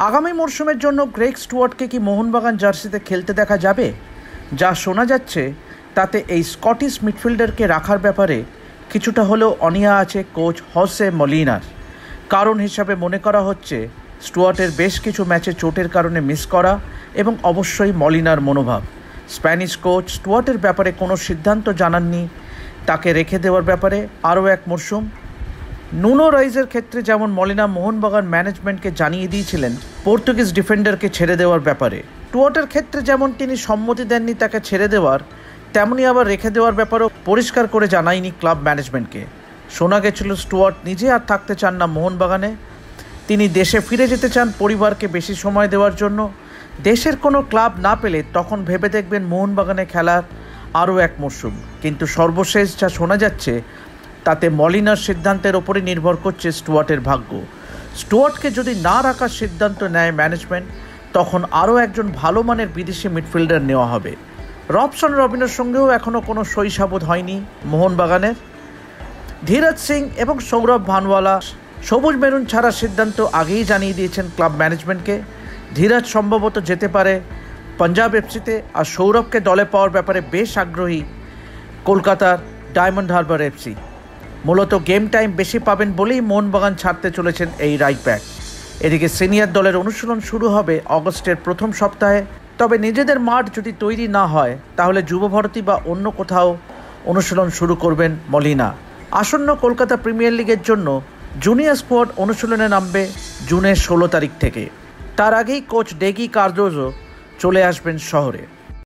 আগামী মরশুমের জন্য গ্রেগ স্টুয়ার্টকে কি মোহনবাগান জার্সিতে খেলতে দেখা যাবে? যা শোনা যাচ্ছে তাতে এই স্কটিশ মিডফিল্ডারকে রাখার ব্যাপারে কিছুটা হলেও অনীহা আছে কোচ হোসে মলিনার। কারণ হিসাবে মনে করা হচ্ছে স্টুয়ার্টের বেশ কিছু ম্যাচে চোটের কারণে মিস করা এবং অবশ্যই মলিনার মনোভাব। স্প্যানিশ কোচ স্টুয়ার্টের ব্যাপারে কোনো সিদ্ধান্ত জানাননি তাকে রেখে দেওয়ার ব্যাপারে আরও এক মরশুম। নুনো রাইজের ক্ষেত্রে যেমন মলিনা মোহনবাগান ম্যানেজমেন্টকে জানিয়ে দিয়েছিলেন পর্তুগিজ ডিফেন্ডারকে ছেড়ে দেওয়ার ব্যাপারে, স্টুয়ার্টের ক্ষেত্রে যেমন তিনি সম্মতি দেননি তাকে ছেড়ে দেওয়ার, তেমনি আবার রেখে দেওয়ার ব্যাপারেও পরিষ্কার করে জানায়নি ক্লাব ম্যানেজমেন্টকে। শোনা গেছিল স্টুয়ার্ট নিজে আর থাকতে চান না মোহনবাগানে, তিনি দেশে ফিরে যেতে চান পরিবারকে বেশি সময় দেওয়ার জন্য। দেশের কোনো ক্লাব না পেলে তখন ভেবে দেখবেন মোহনবাগানে খেলার আরও এক মরশুম। কিন্তু সর্বশেষ যা শোনা যাচ্ছে তাতে মলিনার সিদ্ধান্তের ওপরে নির্ভর করছে স্টুয়ার্টের ভাগ্য। স্টুয়ার্টকে যদি না রাখার সিদ্ধান্ত নেয় ম্যানেজমেন্ট, তখন আরও একজন ভালো মানের বিদেশি মিডফিল্ডার নেওয়া হবে। রবসন রবিনের সঙ্গেও এখনও কোনো শৈশাবোধ হয়নি মোহনবাগানের। ধীরাজ সিং এবং সৌরভ ভানওয়ালা সবুজ মেরুন ছাড়ার সিদ্ধান্ত আগেই জানিয়ে দিয়েছেন ক্লাব ম্যানেজমেন্টকে। ধীরাজ সম্ভবত যেতে পারে পাঞ্জাব এফসিতে, আর সৌরভকে দলে পাওয়ার ব্যাপারে বেশ আগ্রহী কলকাতার ডায়মন্ড হারবার এফসি। মূলত গেম টাইম বেশি পাবেন বলেই মোহনবাগান ছাড়তে চলেছেন এই রাইট ব্যাক। এদিকে সিনিয়র দলের অনুশীলন শুরু হবে অগস্টের প্রথম সপ্তাহে। তবে নিজেদের মাঠ যদি তৈরি না হয় তাহলে যুবভারতী বা অন্য কোথাও অনুশীলন শুরু করবেন মলিনা। আসন্ন কলকাতা প্রিমিয়ার লিগের জন্য জুনিয়র স্কোয়াড অনুশীলনে নামবে জুনের 16 তারিখ থেকে। তার আগেই কোচ ডেগি কার্দোজো চলে আসবেন শহরে।